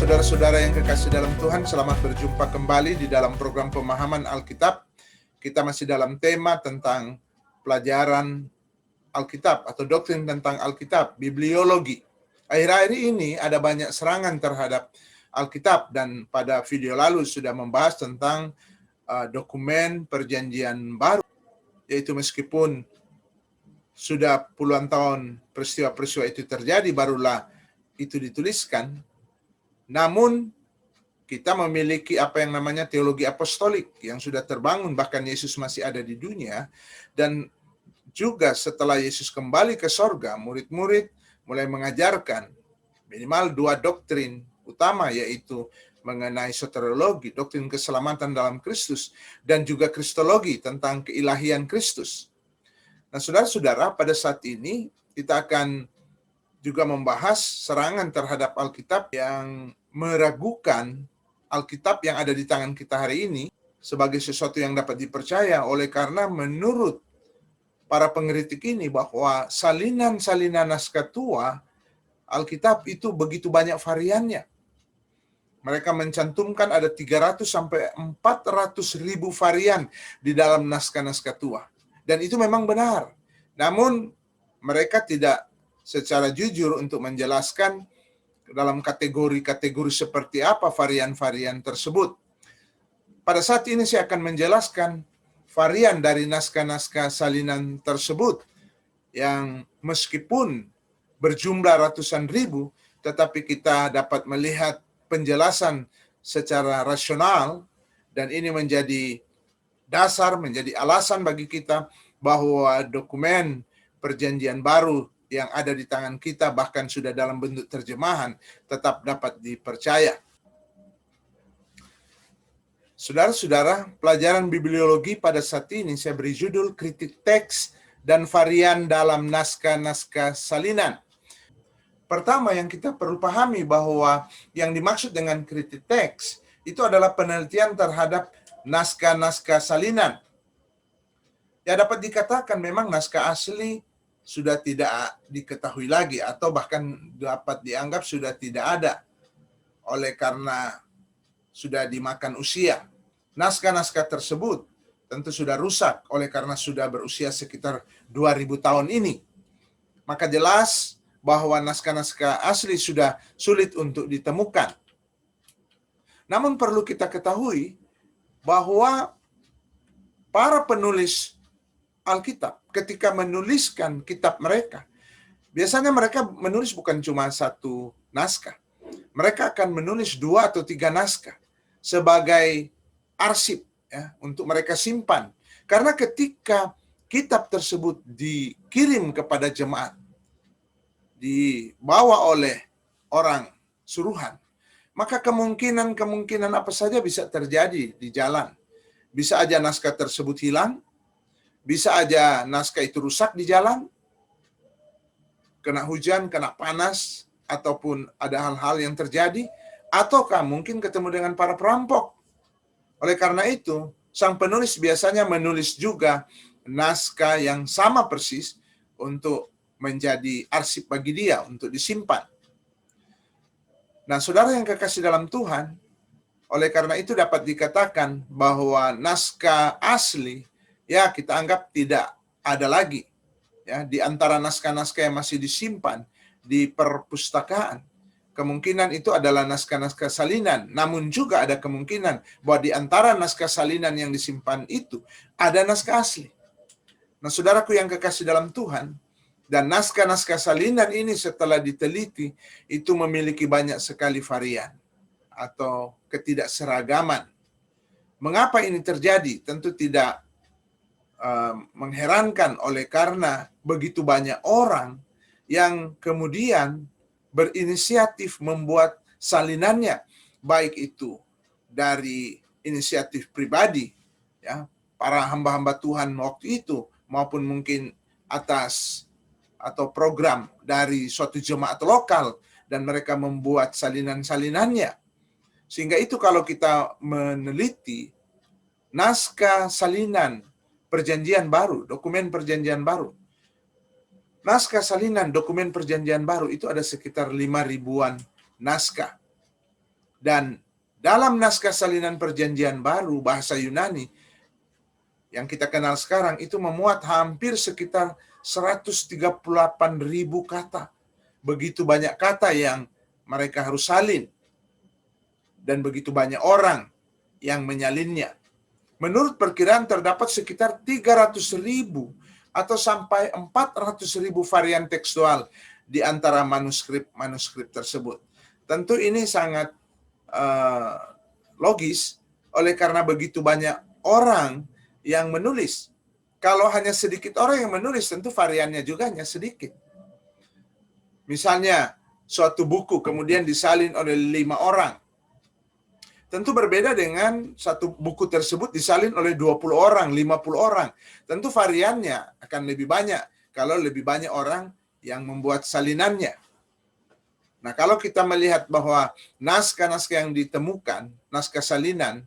Saudara-saudara yang kekasih dalam Tuhan, selamat berjumpa kembali di dalam program pemahaman Alkitab. Kita masih dalam tema tentang pelajaran Alkitab atau doktrin tentang Alkitab, bibliologi. Akhir-akhir ini ada banyak serangan terhadap Alkitab, dan pada video lalu sudah membahas tentang dokumen perjanjian baru, yaitu meskipun sudah puluhan tahun peristiwa-peristiwa itu terjadi, barulah itu dituliskan. Namun kita memiliki apa yang namanya teologi apostolik yang sudah terbangun bahkan Yesus masih ada di dunia, dan juga setelah Yesus kembali ke sorga, murid-murid mulai mengajarkan minimal dua doktrin utama, yaitu mengenai soteriologi, doktrin keselamatan dalam Kristus, dan juga kristologi tentang keilahian Kristus. Nah, saudara-saudara, pada saat ini kita akan juga membahas serangan terhadap Alkitab yang meragukan Alkitab yang ada di tangan kita hari ini sebagai sesuatu yang dapat dipercaya, oleh karena menurut para pengkritik ini bahwa salinan-salinan naskah tua Alkitab itu begitu banyak variannya. Mereka mencantumkan ada 300 sampai 400 ribu varian di dalam naskah-naskah tua. Dan itu memang benar. Namun mereka tidak secara jujur untuk menjelaskan dalam kategori-kategori seperti apa varian-varian tersebut. Pada saat ini saya akan menjelaskan varian dari naskah-naskah salinan tersebut yang meskipun berjumlah ratusan ribu, tetapi kita dapat melihat penjelasan secara rasional, dan ini menjadi dasar, menjadi alasan bagi kita bahwa dokumen perjanjian baru yang ada di tangan kita, bahkan sudah dalam bentuk terjemahan, tetap dapat dipercaya. Saudara-saudara, pelajaran bibliologi pada saat ini saya beri judul kritik teks dan varian dalam naskah-naskah salinan. Pertama yang kita perlu pahami bahwa yang dimaksud dengan kritik teks itu adalah penelitian terhadap naskah-naskah salinan. Ya, dapat dikatakan memang naskah asli sudah tidak diketahui lagi, atau bahkan dapat dianggap sudah tidak ada oleh karena sudah dimakan usia. Naskah-naskah tersebut tentu sudah rusak oleh karena sudah berusia sekitar 2000 tahun ini. Maka jelas bahwa naskah-naskah asli sudah sulit untuk ditemukan. Namun perlu kita ketahui bahwa para penulis Alkitab ketika menuliskan kitab mereka, biasanya mereka menulis bukan cuma satu naskah. Mereka akan menulis 2 atau 3 naskah sebagai arsip, ya, untuk mereka simpan. Karena ketika kitab tersebut dikirim kepada jemaat, dibawa oleh orang suruhan, maka kemungkinan apa saja bisa terjadi di jalan. Bisa aja naskah tersebut hilang, bisa aja naskah itu rusak di jalan, kena hujan, kena panas, ataupun ada hal-hal yang terjadi, ataukah mungkin ketemu dengan para perampok. Oleh karena itu, sang penulis biasanya menulis juga naskah yang sama persis untuk menjadi arsip bagi dia, untuk disimpan. Nah, saudara yang kekasih dalam Tuhan, oleh karena itu dapat dikatakan bahwa naskah asli, ya, kita anggap tidak ada lagi, ya, di antara naskah-naskah yang masih disimpan di perpustakaan. Kemungkinan itu adalah naskah-naskah salinan. Namun juga ada kemungkinan bahwa di antara naskah salinan yang disimpan itu ada naskah asli. Nah, saudaraku yang kekasih dalam Tuhan, dan naskah-naskah salinan ini setelah diteliti itu memiliki banyak sekali varian atau ketidakseragaman. Mengapa ini terjadi? Tentu tidak mengherankan oleh karena begitu banyak orang yang kemudian berinisiatif membuat salinannya, baik itu dari inisiatif pribadi, ya, para hamba-hamba Tuhan waktu itu, maupun mungkin atas atau program dari suatu jemaat lokal, dan mereka membuat salinan-salinannya. Sehingga itu kalau kita meneliti naskah salinan perjanjian baru, dokumen perjanjian baru, naskah salinan dokumen perjanjian baru itu ada sekitar 5 ribuan naskah. Dan dalam naskah salinan perjanjian baru bahasa Yunani yang kita kenal sekarang itu memuat hampir sekitar 138.000 kata. Begitu banyak kata yang mereka harus salin. Dan begitu banyak orang yang menyalinnya. Menurut perkiraan terdapat sekitar 300.000 atau sampai 400.000 varian tekstual di antara manuskrip tersebut. Tentu ini sangat logis oleh karena begitu banyak orang yang menulis. Kalau hanya sedikit orang yang menulis, tentu variannya juga hanya sedikit. Misalnya, suatu buku kemudian disalin oleh 5 orang. Tentu berbeda dengan satu buku tersebut disalin oleh 20 orang, 50 orang. Tentu variannya akan lebih banyak kalau lebih banyak orang yang membuat salinannya. Nah, kalau kita melihat bahwa naskah-naskah yang ditemukan, naskah salinan,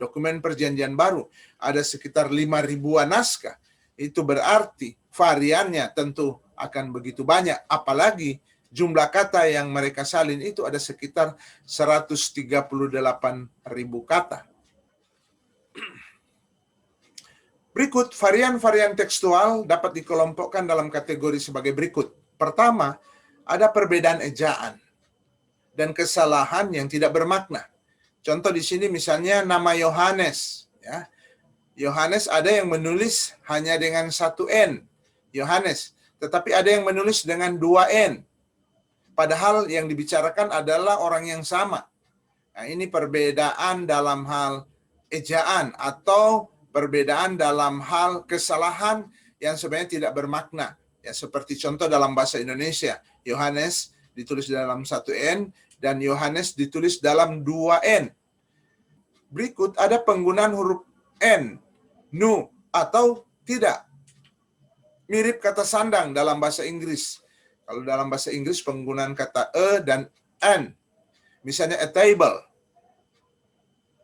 dokumen perjanjian baru, ada sekitar 5.000-an naskah. Itu berarti variannya tentu akan begitu banyak. Apalagi jumlah kata yang mereka salin itu ada sekitar 138.000 kata. Berikut, varian-varian tekstual dapat dikelompokkan dalam kategori sebagai berikut. Pertama, ada perbedaan ejaan dan kesalahan yang tidak bermakna. Contoh di sini misalnya nama Yohanes, ya. Yohanes ada yang menulis hanya dengan 1 N, Yohanes, tetapi ada yang menulis dengan 2 N. Padahal yang dibicarakan adalah orang yang sama. Nah, ini perbedaan dalam hal ejaan atau perbedaan dalam hal kesalahan yang sebenarnya tidak bermakna. Ya, seperti contoh dalam bahasa Indonesia, Yohanes ditulis dalam 1 N dan Yohanes ditulis dalam 2 N. Berikut ada penggunaan huruf N, nu, atau tidak. Mirip kata sandang dalam bahasa Inggris. Kalau dalam bahasa Inggris penggunaan kata dan N. Misalnya a table.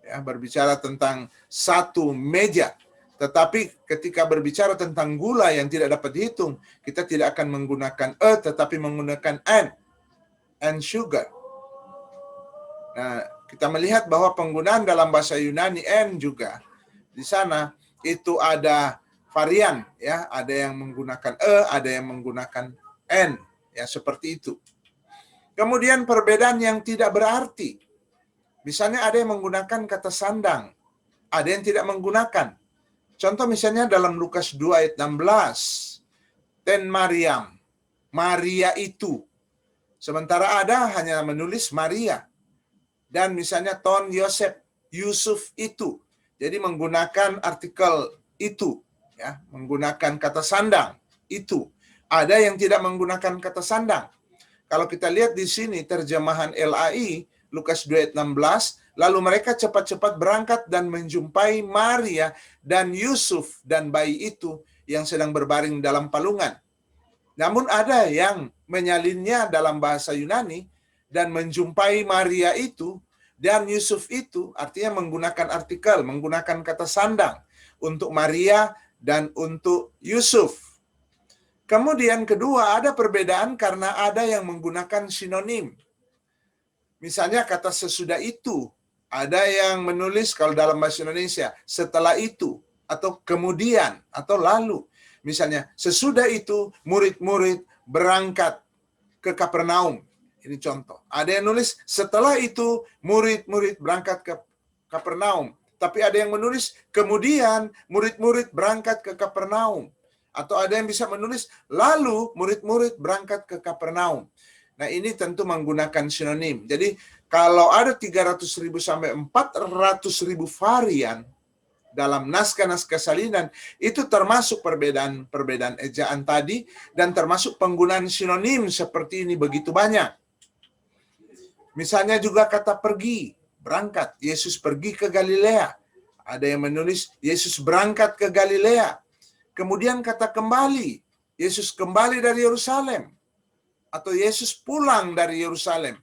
Ya, berbicara tentang satu meja. Tetapi ketika berbicara tentang gula yang tidak dapat dihitung, kita tidak akan menggunakan tetapi menggunakan and sugar. Nah, kita melihat bahwa penggunaan dalam bahasa Yunani N juga di sana itu ada varian, ya, ada yang menggunakan ada yang menggunakan N, ya, seperti itu. Kemudian perbedaan yang tidak berarti. Misalnya ada yang menggunakan kata sandang, ada yang tidak menggunakan. Contoh misalnya dalam Lukas 2 ayat 16, ten Mariam, Maria itu. Sementara ada hanya menulis Maria. Dan misalnya ton Yosef, Yusuf itu. Jadi menggunakan artikel itu, ya, menggunakan kata sandang itu. Ada yang tidak menggunakan kata sandang. Kalau kita lihat di sini terjemahan LAI Lukas 2 ayat 16, lalu mereka cepat-cepat berangkat dan menjumpai Maria dan Yusuf dan bayi itu yang sedang berbaring dalam palungan. Namun ada yang menyalinnya dalam bahasa Yunani dan menjumpai Maria itu dan Yusuf itu, artinya menggunakan artikel, menggunakan kata sandang untuk Maria dan untuk Yusuf. Kemudian kedua, ada perbedaan karena ada yang menggunakan sinonim. Misalnya kata sesudah itu, ada yang menulis kalau dalam bahasa Indonesia, setelah itu, atau kemudian, atau lalu. Misalnya, sesudah itu murid-murid berangkat ke Kapernaum. Ini contoh. Ada yang nulis, setelah itu murid-murid berangkat ke Kapernaum. Tapi ada yang menulis, kemudian murid-murid berangkat ke Kapernaum. Atau ada yang bisa menulis, lalu murid-murid berangkat ke Kapernaum. Nah, ini tentu menggunakan sinonim. Jadi, kalau ada 300.000 sampai 400.000 varian dalam naskah-naskah salinan, itu termasuk perbedaan ejaan tadi, dan termasuk penggunaan sinonim seperti ini begitu banyak. Misalnya juga kata pergi, berangkat. Yesus pergi ke Galilea. Ada yang menulis, Yesus berangkat ke Galilea. Kemudian kata kembali, Yesus kembali dari Yerusalem. Atau Yesus pulang dari Yerusalem.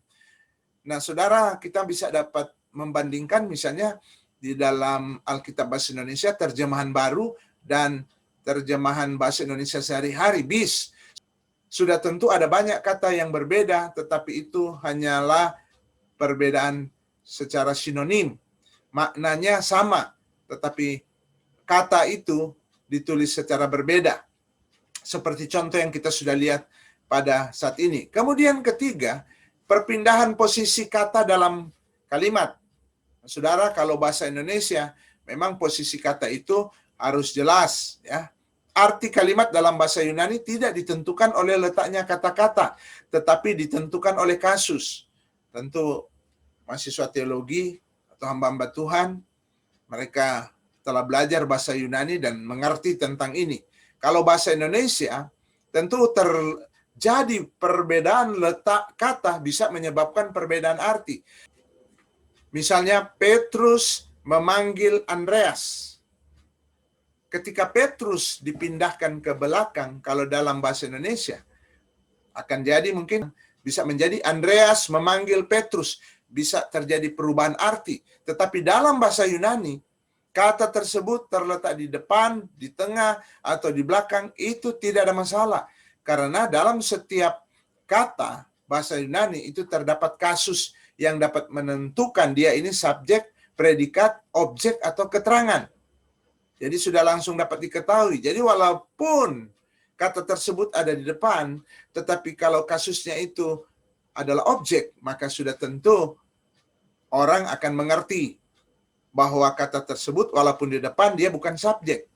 Nah, saudara, kita bisa dapat membandingkan misalnya di dalam Alkitab Bahasa Indonesia, terjemahan baru dan terjemahan Bahasa Indonesia sehari-hari, BIS. Sudah tentu ada banyak kata yang berbeda, tetapi itu hanyalah perbedaan secara sinonim, maknanya sama, tetapi kata itu ditulis secara berbeda. Seperti contoh yang kita sudah lihat pada saat ini. Kemudian ketiga, perpindahan posisi kata dalam kalimat. Saudara, kalau bahasa Indonesia, memang posisi kata itu harus jelas, ya. Arti kalimat dalam bahasa Yunani tidak ditentukan oleh letaknya kata-kata, tetapi ditentukan oleh kasus. Tentu mahasiswa teologi atau hamba-hamba Tuhan, mereka telah belajar bahasa Yunani dan mengerti tentang ini. Kalau bahasa Indonesia, tentu terjadi perbedaan letak kata bisa menyebabkan perbedaan arti. Misalnya Petrus memanggil Andreas. Ketika Petrus dipindahkan ke belakang, kalau dalam bahasa Indonesia, akan jadi mungkin bisa menjadi Andreas memanggil Petrus. Bisa terjadi perubahan arti. Tetapi dalam bahasa Yunani, kata tersebut terletak di depan, di tengah, atau di belakang, itu tidak ada masalah. Karena dalam setiap kata bahasa Yunani itu terdapat kasus yang dapat menentukan dia ini subjek, predikat, objek, atau keterangan. Jadi sudah langsung dapat diketahui. Jadi walaupun kata tersebut ada di depan, tetapi kalau kasusnya itu adalah objek, maka sudah tentu orang akan mengerti bahwa kata tersebut walaupun di depan dia bukan subjek.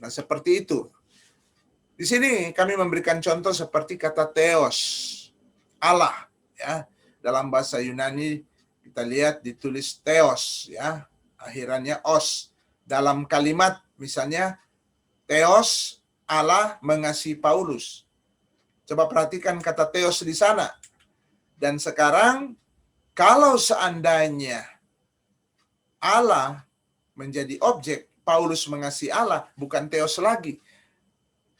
Nah, seperti itu. Di sini kami memberikan contoh seperti kata theos, Allah, ya. Dalam bahasa Yunani kita lihat ditulis theos, ya, akhirannya os. Dalam kalimat misalnya theos, Allah mengasihi Paulus. Coba perhatikan kata theos di sana. Dan sekarang kalau seandainya Allah menjadi objek, Paulus mengasihi Allah, bukan theos lagi.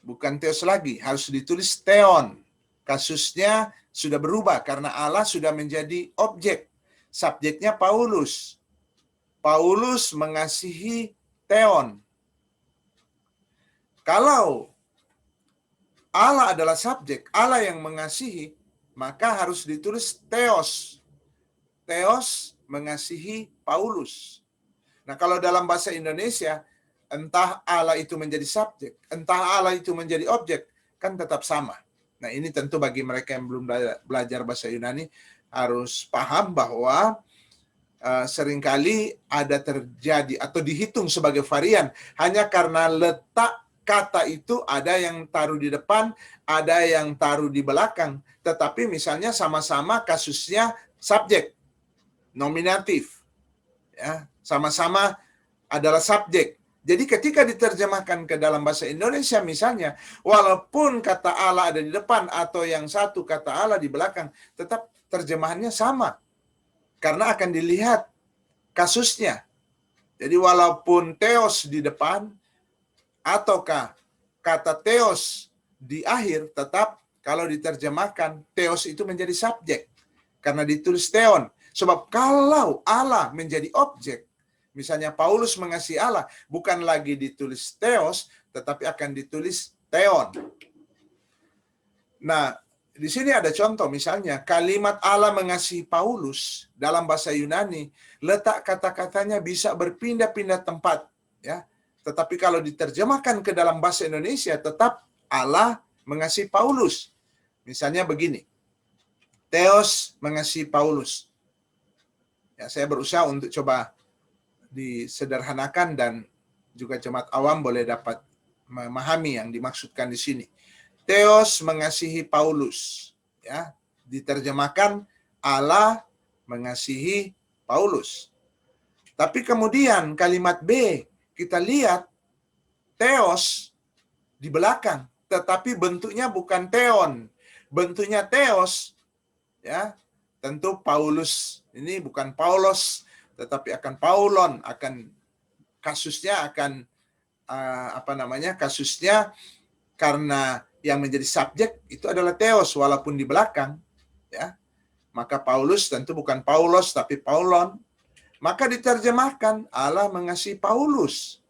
Bukan theos lagi, harus ditulis theon. Kasusnya sudah berubah karena Allah sudah menjadi objek. Subjeknya Paulus. Paulus mengasihi theon. Kalau Allah adalah subjek, Allah yang mengasihi, maka harus ditulis theos. Theos mengasihi Paulus. Nah, kalau dalam bahasa Indonesia, entah Allah itu menjadi subjek, entah Allah itu menjadi objek, kan tetap sama. Nah, ini tentu bagi mereka yang belum belajar bahasa Yunani harus paham bahwa seringkali ada terjadi atau dihitung sebagai varian hanya karena letak kata itu ada yang taruh di depan, ada yang taruh di belakang. Tetapi misalnya sama-sama kasusnya subjek, nominatif, ya, sama-sama adalah subjek. Jadi ketika diterjemahkan ke dalam bahasa Indonesia misalnya, walaupun kata Allah ada di depan atau yang satu kata Allah di belakang, tetap terjemahannya sama. Karena akan dilihat kasusnya. Jadi walaupun theos di depan, ataukah kata theos di akhir, tetap kalau diterjemahkan, theos itu menjadi subjek. Karena ditulis theon. Sebab kalau Allah menjadi objek, misalnya Paulus mengasihi Allah, bukan lagi ditulis theos, tetapi akan ditulis theon. Nah, di sini ada contoh misalnya kalimat Allah mengasihi Paulus dalam bahasa Yunani, letak kata-katanya bisa berpindah-pindah tempat, ya. Tetapi kalau diterjemahkan ke dalam bahasa Indonesia tetap Allah mengasihi Paulus. Misalnya begini. Theos mengasihi Paulus. Ya, saya berusaha untuk coba disederhanakan dan juga jemaat awam boleh dapat memahami yang dimaksudkan di sini. Theos mengasihi Paulus, ya, diterjemahkan Allah mengasihi Paulus. Tapi kemudian kalimat B kita lihat theos di belakang, tetapi bentuknya bukan theon, bentuknya theos, ya. Tentu Paulus ini bukan Paulos, tetapi akan Paulon, akan kasusnya akan kasusnya karena yang menjadi subjek itu adalah theos walaupun di belakang, ya. Maka Paulus tentu bukan Paulos tapi Paulon. Maka diterjemahkan Allah mengasihi Paulus.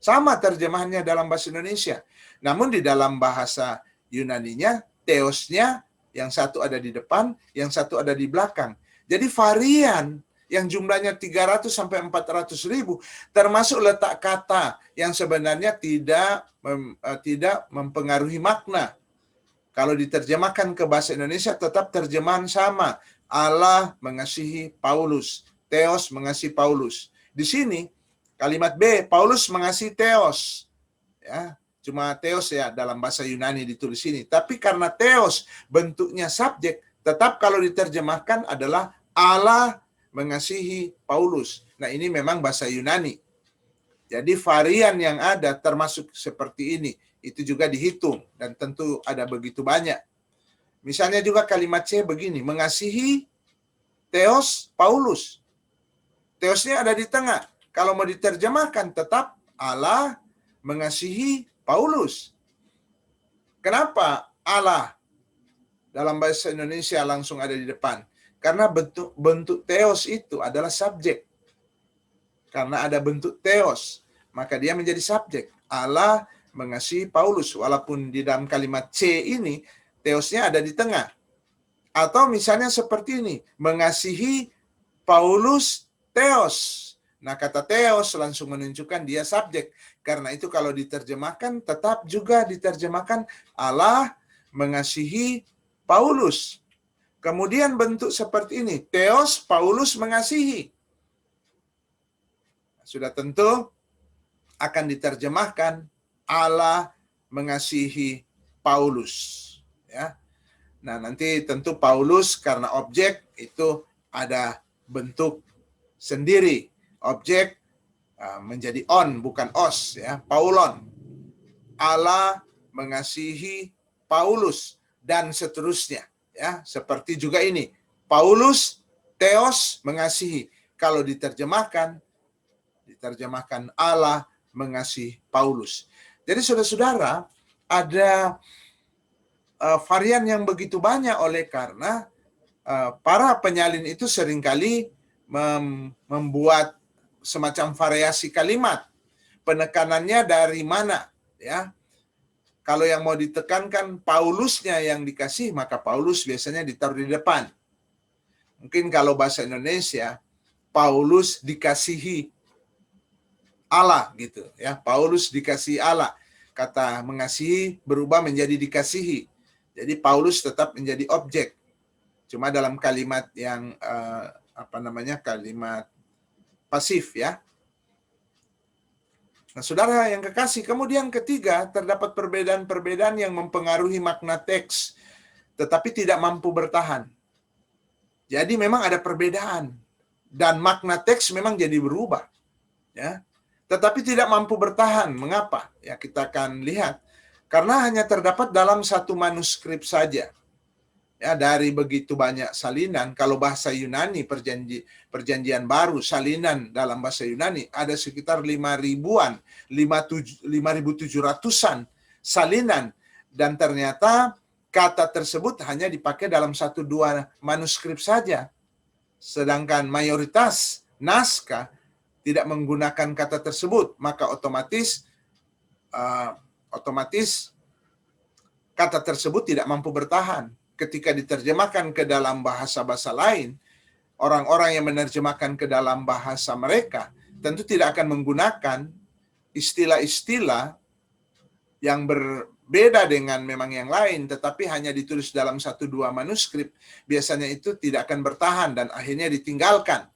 Sama terjemahannya dalam bahasa Indonesia. Namun di dalam bahasa Yunaninya theosnya yang satu ada di depan, yang satu ada di belakang. Jadi varian yang jumlahnya 300 sampai 400 ribu, termasuk letak kata yang sebenarnya tidak mempengaruhi makna. Kalau diterjemahkan ke bahasa Indonesia tetap terjemahan sama. Allah mengasihi Paulus. Theos mengasihi Paulus. Di sini kalimat B, Paulus mengasihi Theos. Ya, cuma Theos ya dalam bahasa Yunani ditulis ini. Tapi karena Theos bentuknya subjek, tetap kalau diterjemahkan adalah Allah mengasihi Paulus. Nah, ini memang bahasa Yunani. Jadi varian yang ada termasuk seperti ini. Itu juga dihitung dan tentu ada begitu banyak. Misalnya juga kalimat C begini, mengasihi Theos Paulus. Theosnya ada di tengah. Kalau mau diterjemahkan tetap Allah mengasihi Paulus. Kenapa Allah dalam bahasa Indonesia langsung ada di depan? Karena bentuk Theos itu adalah subjek. Karena ada bentuk Theos, maka dia menjadi subjek. Allah mengasihi Paulus, walaupun di dalam kalimat C ini Theosnya ada di tengah. Atau misalnya seperti ini, mengasihi Paulus Theos. Nah, kata Theos langsung menunjukkan dia subjek. Karena itu kalau diterjemahkan, tetap juga diterjemahkan Allah mengasihi Paulus. Kemudian bentuk seperti ini, Theos Paulus mengasihi. Sudah tentu akan diterjemahkan Allah mengasihi Paulus. Ya. Nah, nanti tentu Paulus karena objek itu ada bentuk sendiri. Objek menjadi on, bukan os, ya. Paulon. Allah mengasihi Paulus dan seterusnya, ya. Seperti juga ini. Paulus Theos mengasihi. Kalau diterjemahkan Allah mengasihi Paulus. Jadi saudara-saudara, ada varian yang begitu banyak oleh karena para penyalin itu seringkali membuat semacam variasi kalimat. Penekanannya dari mana? Ya, kalau yang mau ditekankan Paulusnya yang dikasih, maka Paulus biasanya ditaruh di depan. Mungkin kalau bahasa Indonesia, Paulus dikasihi Allah gitu ya. Paulus dikasihi Allah. Kata mengasihi berubah menjadi dikasihi. Jadi Paulus tetap menjadi objek. Cuma dalam kalimat yang kalimat pasif ya. Nah, saudara yang kekasih, kemudian ketiga, terdapat perbedaan-perbedaan yang mempengaruhi makna teks, tetapi tidak mampu bertahan. Jadi memang ada perbedaan dan makna teks memang jadi berubah, ya. Tetapi tidak mampu bertahan. Mengapa? Ya, kita akan lihat. Karena hanya terdapat dalam satu manuskrip saja. Ya, dari begitu banyak salinan, kalau bahasa Yunani perjanjian baru, salinan dalam bahasa Yunani ada sekitar 5.000-an, 5.700-an salinan, dan ternyata kata tersebut hanya dipakai dalam 1-2 manuskrip saja. Sedangkan mayoritas naskah tidak menggunakan kata tersebut, maka otomatis kata tersebut tidak mampu bertahan. Ketika diterjemahkan ke dalam bahasa-bahasa lain, orang-orang yang menerjemahkan ke dalam bahasa mereka tentu tidak akan menggunakan istilah-istilah yang berbeda dengan memang yang lain, tetapi hanya ditulis dalam 1-2 manuskrip. Biasanya itu tidak akan bertahan dan akhirnya ditinggalkan.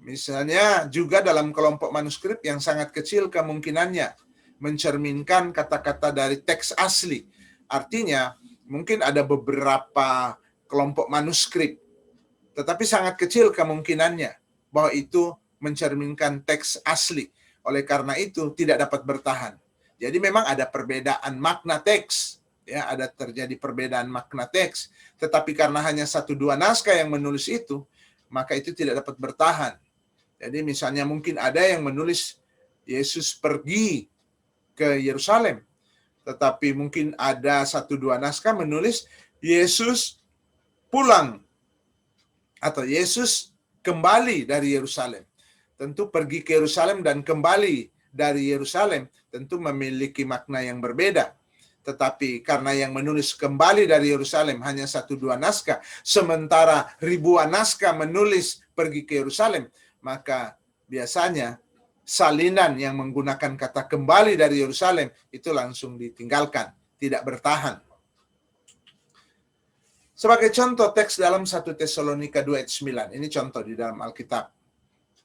Misalnya juga dalam kelompok manuskrip yang sangat kecil kemungkinannya mencerminkan kata-kata dari teks asli. Artinya mungkin ada beberapa kelompok manuskrip, tetapi sangat kecil kemungkinannya bahwa itu mencerminkan teks asli. Oleh karena itu tidak dapat bertahan. Jadi memang ada perbedaan makna teks, ya, ada terjadi perbedaan makna teks. Tetapi karena hanya 1-2 naskah yang menulis itu, maka itu tidak dapat bertahan. Jadi misalnya mungkin ada yang menulis Yesus pergi ke Yerusalem, tetapi mungkin ada 1-2 naskah menulis Yesus pulang atau Yesus kembali dari Yerusalem. Tentu pergi ke Yerusalem dan kembali dari Yerusalem tentu memiliki makna yang berbeda. Tetapi karena yang menulis kembali dari Yerusalem hanya 1-2 naskah, sementara ribuan naskah menulis pergi ke Yerusalem, maka biasanya salinan yang menggunakan kata kembali dari Yerusalem itu langsung ditinggalkan, tidak bertahan. Sebagai contoh teks dalam 1 Tesalonika 2 ayat 9, ini contoh di dalam Alkitab.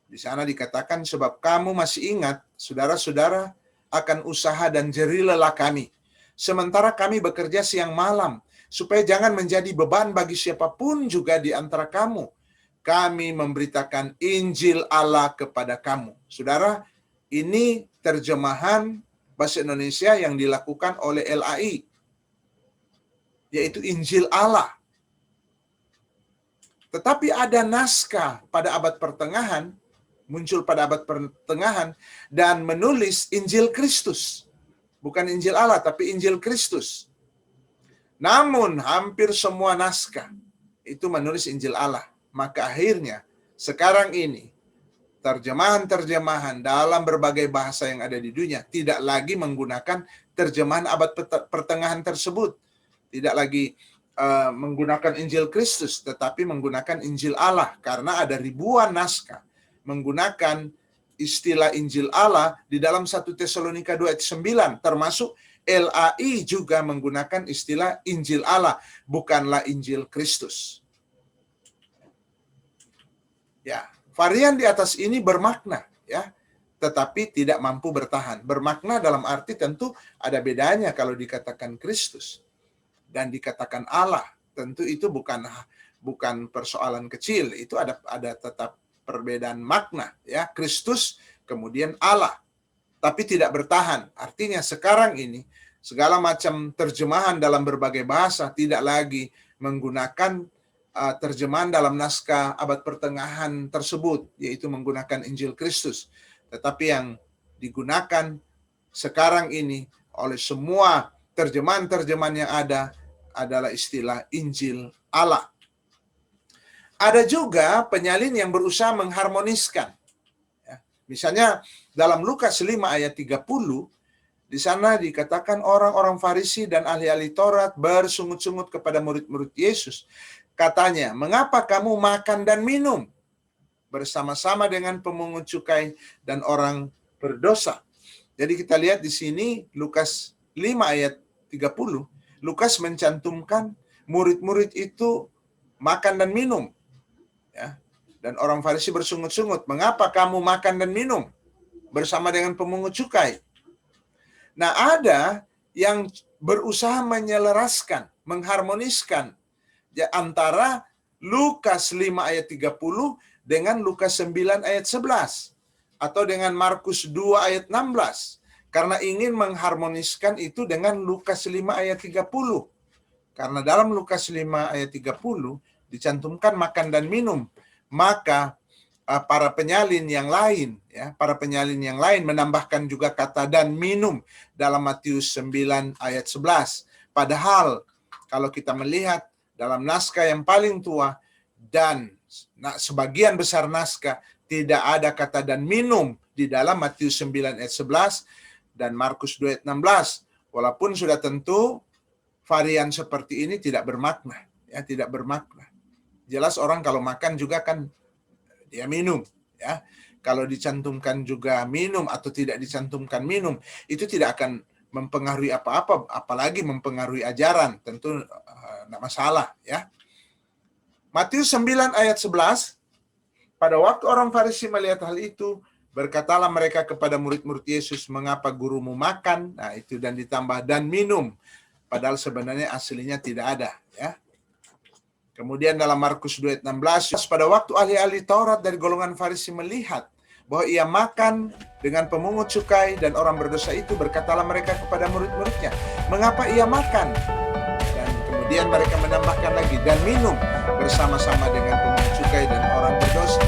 Di sana dikatakan, sebab kamu masih ingat, saudara-saudara, akan usaha dan jerih lelah kami, sementara kami bekerja siang malam, supaya jangan menjadi beban bagi siapapun juga di antara kamu. Kami memberitakan Injil Allah kepada kamu. Saudara, ini terjemahan bahasa Indonesia yang dilakukan oleh LAI, yaitu Injil Allah. Tetapi ada naskah pada abad pertengahan, muncul pada abad pertengahan, dan menulis Injil Kristus. Bukan Injil Allah, tapi Injil Kristus. Namun, hampir semua naskah itu menulis Injil Allah. Maka akhirnya, sekarang ini, terjemahan-terjemahan dalam berbagai bahasa yang ada di dunia tidak lagi menggunakan terjemahan abad pertengahan tersebut. Tidak lagi menggunakan Injil Kristus, tetapi menggunakan Injil Allah. Karena ada ribuan naskah menggunakan istilah Injil Allah di dalam 1 Tesalonika 2 ayat 9, termasuk LAI juga menggunakan istilah Injil Allah, bukanlah Injil Kristus. Ya, varian di atas ini bermakna, ya, tetapi tidak mampu bertahan. Bermakna dalam arti tentu ada bedanya kalau dikatakan Kristus dan dikatakan Allah. Tentu itu bukan persoalan kecil, itu ada tetap perbedaan makna, ya, Kristus kemudian Allah, tapi tidak bertahan. Artinya sekarang ini segala macam terjemahan dalam berbagai bahasa tidak lagi menggunakan terjemahan dalam naskah abad pertengahan tersebut, yaitu menggunakan Injil Kristus, tetapi yang digunakan sekarang ini oleh semua terjemahan-terjemahan yang ada adalah istilah Injil Allah. Ada juga penyalin yang berusaha mengharmoniskan. Ya, misalnya dalam Lukas 5 ayat 30, di sana dikatakan orang-orang Farisi dan ahli-ahli Taurat bersungut-sungut kepada murid-murid Yesus. Katanya, mengapa kamu makan dan minum bersama-sama dengan pemungut cukai dan orang berdosa? Jadi kita lihat di sini Lukas 5 ayat 30, Lukas mencantumkan murid-murid itu makan dan minum. Ya, dan orang Farisi bersungut-sungut, mengapa kamu makan dan minum bersama dengan pemungut cukai? Nah, ada yang berusaha menyelaraskan, mengharmoniskan antara Lukas 5 ayat 30 dengan Lukas 9 ayat 11 atau dengan Markus 2 ayat 16 karena ingin mengharmoniskan itu dengan Lukas 5 ayat 30. Karena dalam Lukas 5 ayat 30 dicantumkan makan dan minum, maka para penyalin yang lain, ya, para penyalin yang lain menambahkan juga kata dan minum dalam Matius 9 ayat 11. Padahal kalau kita melihat dalam naskah yang paling tua dan sebagian besar naskah tidak ada kata dan minum di dalam Matius 9 ayat 11 dan Markus 2 ayat 16. Walaupun sudah tentu varian seperti ini tidak bermakna, ya, tidak bermakna. Jelas orang kalau makan juga kan dia minum, ya. Kalau dicantumkan juga minum atau tidak dicantumkan minum, itu tidak akan mempengaruhi apa-apa, apalagi mempengaruhi ajaran, tentu tidak masalah, ya. Matius 9 ayat 11, pada waktu orang Farisi melihat hal itu, berkatalah mereka kepada murid-murid Yesus, mengapa gurumu makan? Nah, itu dan ditambah dan minum, padahal sebenarnya aslinya tidak ada, ya. Kemudian dalam Markus 2 ayat 16, pada waktu ahli-ahli Taurat dari golongan Farisi melihat bahwa ia makan dengan pemungut cukai dan orang berdosa itu, berkatalah mereka kepada murid-muridnya, mengapa ia makan? Dan kemudian mereka menambahkan lagi, dan minum bersama-sama dengan pemungut cukai dan orang berdosa.